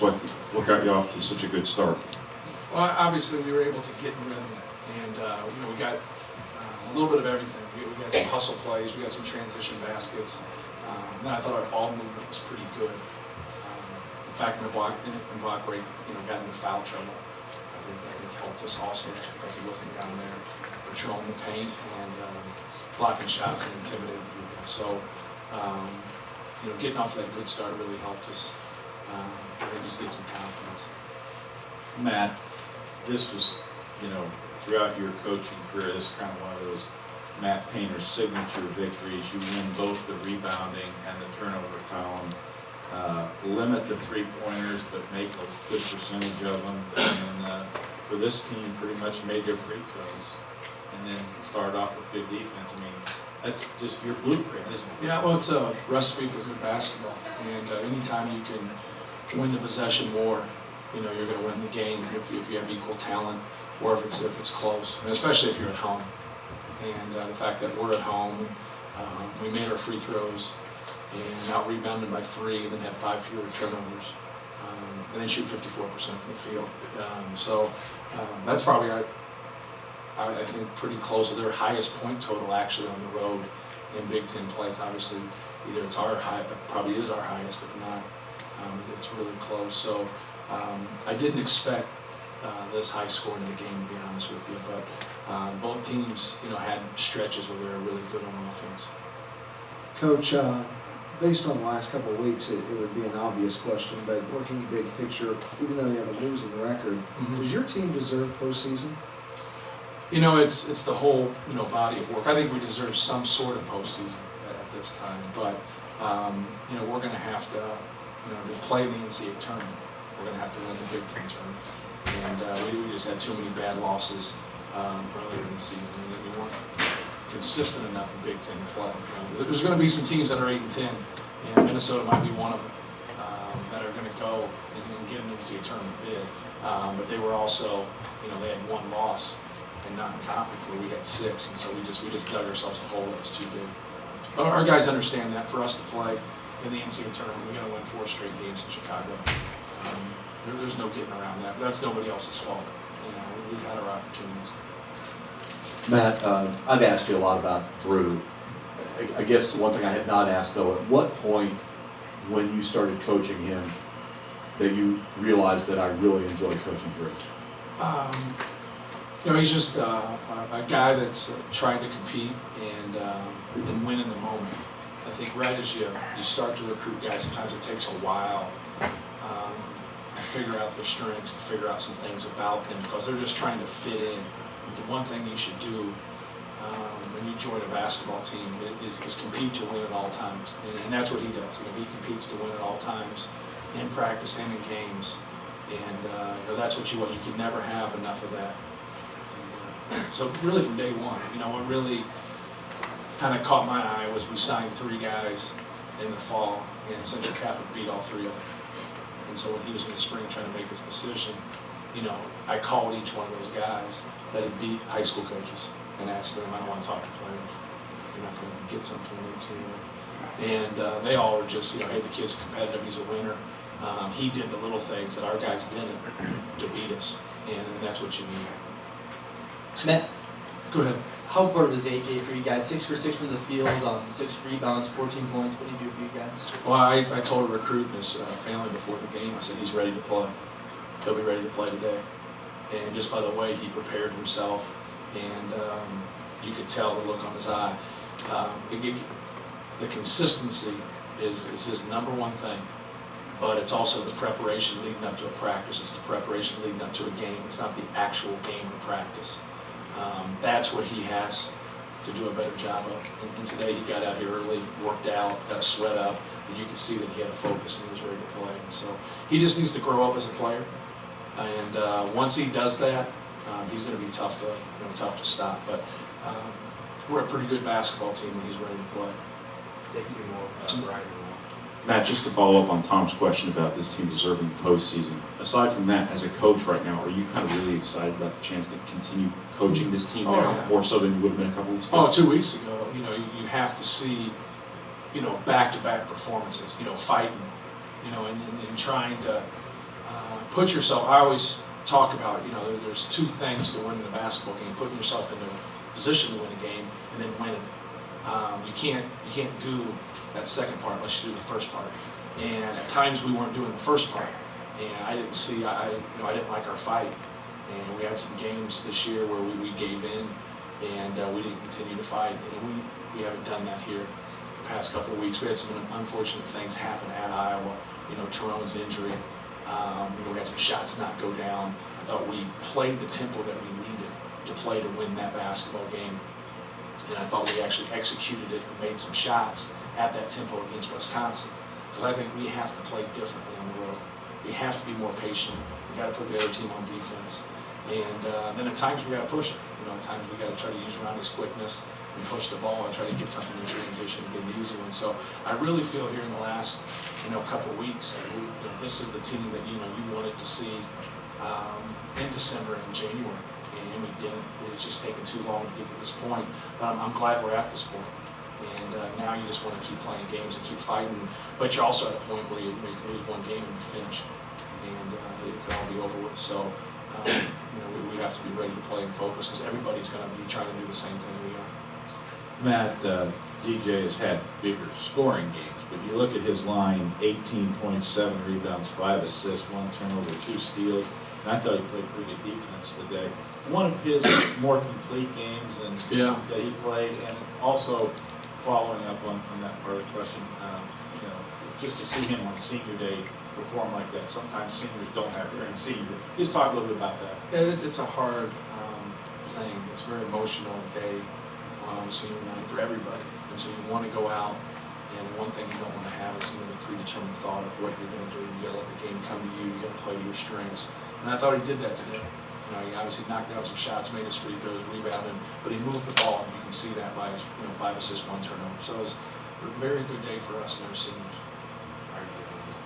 what got you off to such a good start? Well, obviously we were able to get in rhythm, and we got a little bit of everything. We got some hustle plays, we got some transition baskets. And I thought our ball movement was pretty good. In fact, in the block rate, got into foul trouble. I think helped us also just because he wasn't down there patrolling the paint and blocking shots and intimidating people. So, getting off to that good start really helped us. Just get some confidence. Matt, this was, throughout your coaching career, this is kind of one of those Matt Painter's signature victories. You win both the rebounding and the turnover column. Limit the three-pointers, but make a good percentage of them. And for this team, pretty much made their free throws. And then started off with good defense. I mean, that's just your blueprint, isn't it? Yeah, well, it's a recipe for good basketball. And anytime you can win the possession war, you're going to win the game if you have equal talent, or if it's close, and especially if you're at home. And the fact that we're at home, we made our free throws and out-rebounded by 3, and then had 5 fewer turnovers, and then shoot 54% from the field. That's probably, I think, pretty close to their highest point total actually on the road in Big Ten play. It's obviously either it's our high, probably is our highest, if not, it's really close. So I didn't expect this high score in the game, to be honest with you, but both teams, had stretches where they were really good on offense. Coach, based on the last couple of weeks, it would be an obvious question, but looking big picture, even though you have a losing record, does your team deserve postseason? It's the whole, body of work. I think we deserve some sort of postseason at this time, but, we're going to have to, to play the NCAA tournament. We're going to have to win the Big Ten tournament. And we just had too many bad losses earlier in the season. We weren't consistent enough in Big Ten play. There's going to be some teams that are 8-10, and Minnesota might be one of them that are going to go and get an NCAA tournament bid. But they were also, they had 1 loss and not in conference where we had 6, and so we just dug ourselves a hole that was too big. But our guys understand that for us to play in the NCAA tournament, we got to win 4 straight games in Chicago. There's no getting around that. But that's nobody else's fault. We've had our opportunities. Matt, I've asked you a lot about Drew. I guess one thing I had not asked, though, at what point when you started coaching him that you realized that I really enjoy coaching Drew? He's just a guy that's trying to compete and win in the moment. I think right as you start to recruit guys, sometimes it takes a while to figure out their strengths, to figure out some things about them, because they're just trying to fit in. The one thing you should do when you join a basketball team is compete to win at all times, and that's what he does. He competes to win at all times, in practice and in games, and that's what you want. You can never have enough of that. So really from day one, what really kind of caught my eye was we signed 3 guys in the fall, and Central Catholic beat all 3 of them. And so when he was in the spring trying to make his decision, I called each one of those guys that had beat high school coaches and asked them, I don't want to talk to players. You're not going to get something from the team. And they all were just, hey, the kid's competitive, he's a winner. He did the little things that our guys didn't to beat us, and that's what you need. Matt, Go ahead. how important is AJ for you guys? 6 for 6 from the field, 6 rebounds, 14 points. What do you do for you guys? Well, I told a recruit and his family before the game, I said, he's ready to play. He'll be ready to play today. And just by the way he prepared himself, and you could tell the look on his eye. The consistency is his number one thing, but it's also the preparation leading up to a practice. It's the preparation leading up to a game. It's not the actual game or practice. That's what he has to do a better job of. And today he got out here early, worked out, got a sweat up, and you could see that he had a focus and he was ready to play. And so he just needs to grow up as a player. And once he does that, he's going to be tough to stop. But we're a pretty good basketball team when he's ready to play. Take 2 more. Right. Matt, just to follow up on Tom's question about this team deserving the postseason, aside from that, as a coach right now, are you kind of really excited about the chance to continue coaching this team now, yeah. more so than you would have been a couple weeks ago? 2 weeks ago, you have to see, back-to-back performances, fighting, and trying to, put yourself, I always talk about, there's two things to winning a basketball game: putting yourself in the position to win a game and then winning. You can't do that second part unless you do the first part. And at times we weren't doing the first part, and I didn't see, I didn't like our fight. And we had some games this year where we gave in, and we didn't continue to fight. And we haven't done that here the past couple of weeks. We had some unfortunate things happen at Iowa. Tyrone's injury. We had some shots not go down. I thought we played the tempo that we needed to play to win that basketball game. And I thought we actually executed it and made some shots at that tempo against Wisconsin. Because I think we have to play differently on the road. We have to be more patient. We got to put the other team on defense. And then at times we got to push it. At times we got to try to use Ronnie's quickness and push the ball and try to get something in transition and get an easy one. So I really feel here in the last couple of weeks, this is the team that you wanted to see in December and January, and we didn't. It's just taken too long to get to this point. But I'm glad we're at this point. And now you just want to keep playing games and keep fighting. But you're also at a point where you can lose one game and you're finished, and it can all be over with. So we have to be ready to play and focus, because everybody's going to be trying to do the same thing we are. Matt, DJ has had bigger scoring games, but you look at his line: 18 points, 7 rebounds, 5 assists, 1 turnover, 2 steals. And I thought he played pretty good defense today. One of his more complete games that he played, and also following up on that part of the question, just to see him on senior day perform like that. Sometimes seniors don't have it during senior. Just talk a little bit about that. Yeah, it's a hard thing. It's a very emotional day on senior night for everybody. And so you want to go out, and one thing you don't want to have is the predetermined thought of what you're going to do. You got to let the game come to you. You got to play to your strengths. And I thought he did that today. He obviously knocked down some shots, made his free throws, rebounded, but he moved the ball. You can see that by his 5 assists, 1 turnover. So it was a very good day for us and our seniors.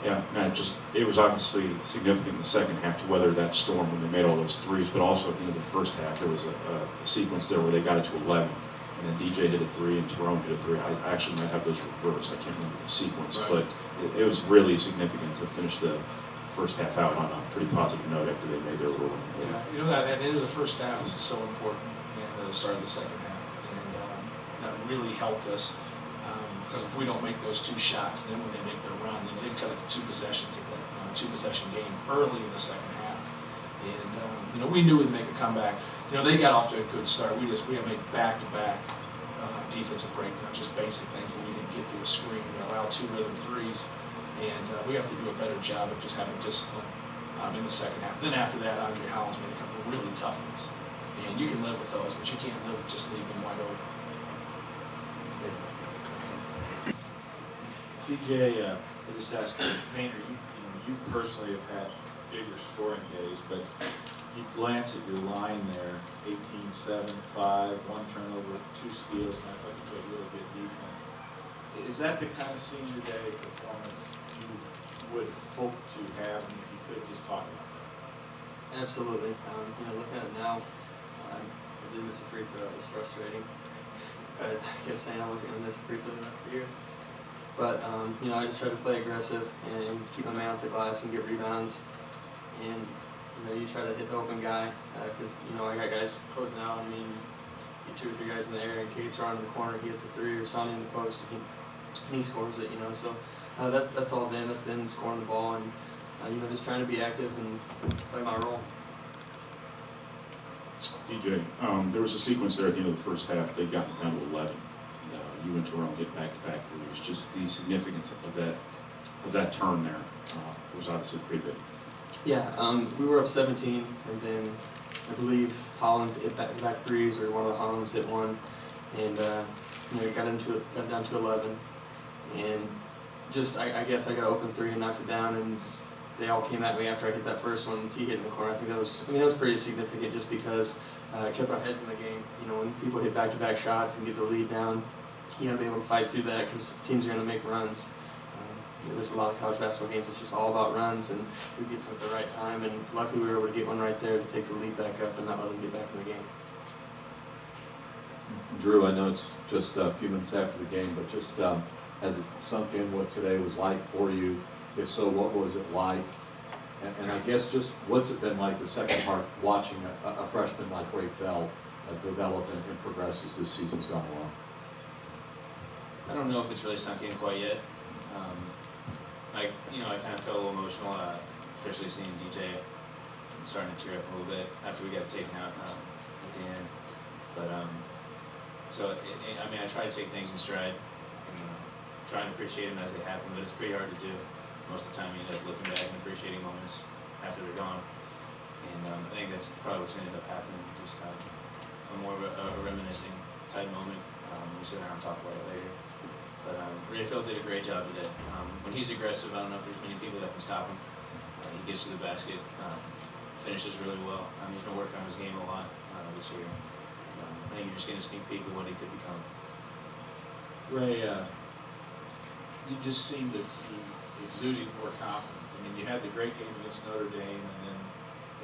Yeah, Matt, it was obviously significant in the second half to weather that storm when they made all those threes, but also at the end of the first half, there was a sequence there where they got it to 11, and then DJ hit a 3 and Tyrone hit a 3. I actually might have those reversed. I can't remember the sequence, right. But it was really significant to finish the first half out on a pretty positive note after they made their little run. Yeah, that at the end of the first half is so important, and the start of the second half, and that really helped us. Because if we don't make those 2 shots, then when they make their run, they've cut it to 2 possessions of that 2-possession game early in the second half. And we knew we'd make a comeback. They got off to a good start. We had made back-to-back defensive breakdowns, just basic things. We didn't get through a screen. We allowed 2 rhythm threes, and we have to do a better job of just having discipline in the second half. Then after that, Andre Hollins made a couple of really tough ones, and you can live with those, but you can't live with just leaving them wide open. DJ, I just asked Coach Painter, you personally have had bigger scoring days, but you glance at your line there: 18, 7, 5, 1 turnover, 2 steals, and I thought you played really good defense. Is that the kind of senior day performance you would hope to have, and if you could just talk about that? Absolutely. Looking at it now, I did miss a free throw. It was frustrating. So I kept saying I wasn't going to miss a free throw the rest of the year. But, I just try to play aggressive and keep my man off the glass and get rebounds. And, you try to hit the open guy because, I got guys closing out on me. Get 2 or 3 guys in the air and kick it around in the corner. He gets a 3 or something in the post and he scores it, So that's all them. That's them scoring the ball and, just trying to be active and play my role. DJ, there was a sequence there at the end of the first half. They'd gotten down to 11. You and Tyrone get back-to-back threes. Just the significance of that turn there was obviously pretty big. Yeah, we were up 17, and then I believe Hollins hit back threes, or one of the Hollins hit one, and got down to 11, and just I guess I got an open 3 and knocked it down, and they all came at me after I hit that first one. T hit in the corner. I think that was pretty significant, just because it kept our heads in the game. When people hit back-to-back shots and get the lead down, you got to be able to fight through that because teams are going to make runs. There's a lot of college basketball games. It's just all about runs, and who gets them at the right time. And luckily, we were able to get one right there to take the lead back up and not let them get back in the game. Drew, I know it's just a few minutes after the game, but just has it sunk in what today was like for you? If so, what was it like? And I guess just what's it been like the second part, watching a freshman like Ray Fell develop and progress as this season's gone along? I don't know if it's really sunk in quite yet. I kind of felt a little emotional, especially seeing DJ starting to tear up a little bit after we got taken out at the end. But I try to take things in stride and try and appreciate them as they happen, but it's pretty hard to do. Most of the time you end up looking back and appreciating moments after they're gone. And I think that's probably what's going to end up happening this time. More of a reminiscing type moment. We'll sit down and talk about it later. But Rayfield did a great job today. When he's aggressive, I don't know if there's many people that can stop him. He gets to the basket, finishes really well. He's been working on his game a lot this year. I think you're just getting a sneak peek of what he could become. Ray, you just seemed to be exuding more confidence. I mean, you had the great game against Notre Dame, and then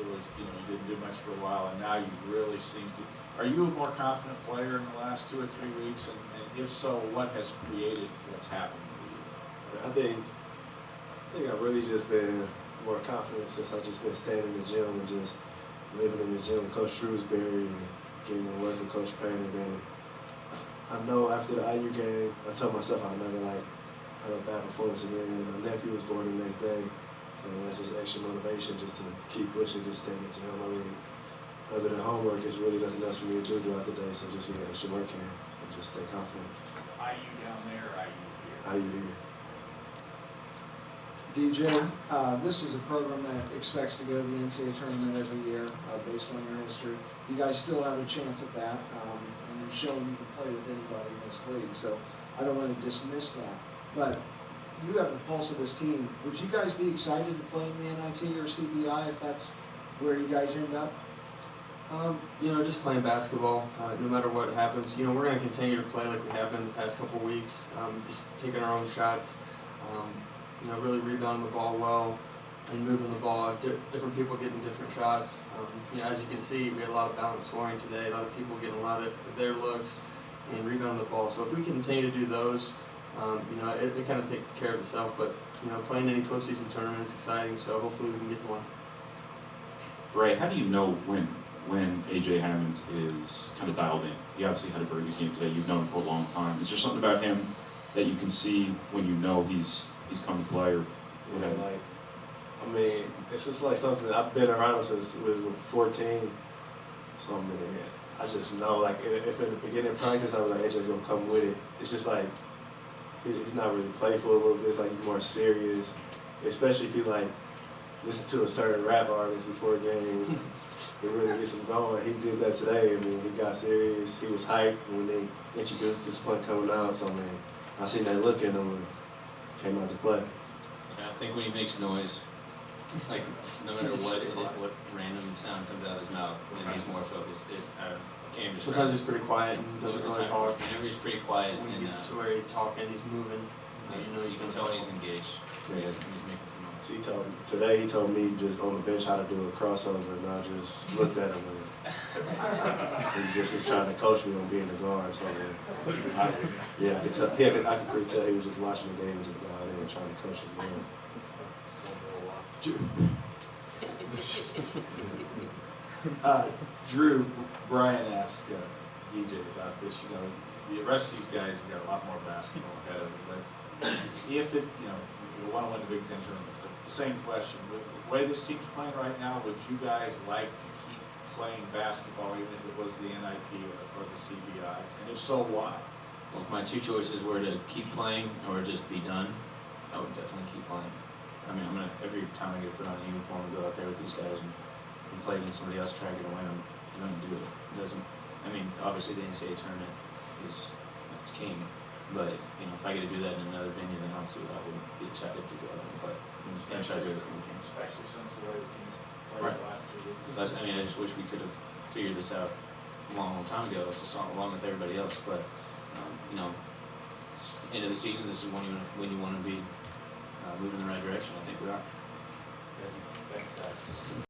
it was, you didn't do much for a while, and now you really seem to. Are you a more confident player in the last 2 or 3 weeks? And if so, what has created what's happened for you? I think I've really just been more confident since I've just been staying in the gym and just living in the gym with Coach Shrewsbury and getting to work with Coach Painter. And I know after the IU game, I told myself I'd never have a bad performance again. And my nephew was born the next day. I mean, that's just extra motivation just to keep pushing, just stay in the gym. I mean, other than homework, it's really nothing else for me to do throughout the day. So just get extra work in and just stay confident. IU down there, IU here? IU here. DJ, this is a program that expects to go to the NCAA tournament every year based on your history. You guys still have a chance at that, and you've shown you can play with anybody in this league, so I don't want to dismiss that. But you have the pulse of this team. Would you guys be excited to play in the NIT or CBI if that's where you guys end up? Just playing basketball, no matter what happens. We're going to continue to play like we have been the past couple of weeks, just taking our own shots, really rebounding the ball well and moving the ball. Different people getting different shots. As you can see, we had a lot of balanced scoring today. A lot of people getting a lot of their looks and rebounding the ball. So if we continue to do those, it kind of takes care of itself. But, playing any postseason tournament is exciting, so hopefully we can get to one. Ray, how do you know when A.J. Hammonds is kind of dialed in? He obviously had a very good game today. You've known him for a long time. Is there something about him that you can see when you know he's come to play? Or whatever? It's just like something I've been around him since he was 14. So I just know, if in the beginning of practice I was like, AJ's gonna come with it. It's just like he's not really playful a little bit. It's like he's more serious, especially if he listen to a certain rap artist before a game. It really gets him going. He did that today. He got serious. He was hyped when they introduced this play coming out. So I seen that look in him and came out to play. I think when he makes noise, no matter what random sound comes out of his mouth, then he's more focused. I can't describe. Sometimes he's pretty quiet and doesn't really talk. Whenever he's pretty quiet, When he and gets to where he's talking, he's moving. you can tell when he's engaged. Yeah. He's making some noise. So he told me just on the bench how to do a crossover, and I just looked at him and he just was trying to coach me on being a guard. So I could tell. I could pretty tell he was just watching the game and just dialed in and trying to coach his man. Drew, Brian asked DJ about this. The rest of these guys have got a lot more basketball ahead of them. But if it, you want to win the Big Ten tournament, the same question. With the way this team's playing right now, would you guys like to keep playing basketball even if it was the NIT or the CBI? And if so, why? Well, if my two choices were to keep playing or just be done, I would definitely keep playing. Every time I get put on a uniform and go out there with these guys and play against somebody else, try to get a win, I'm going to do it. Obviously the NCAA tournament it's king, but if I get to do that in another venue, then honestly I would be excited to go out there and play. And try to do everything we can. Especially since the way the team played Right. the last 2 weeks. I just wish we could have figured this out a long time ago, along with everybody else. But end of the season, this is when you want to be moving in the right direction. I think we are. Thanks, guys.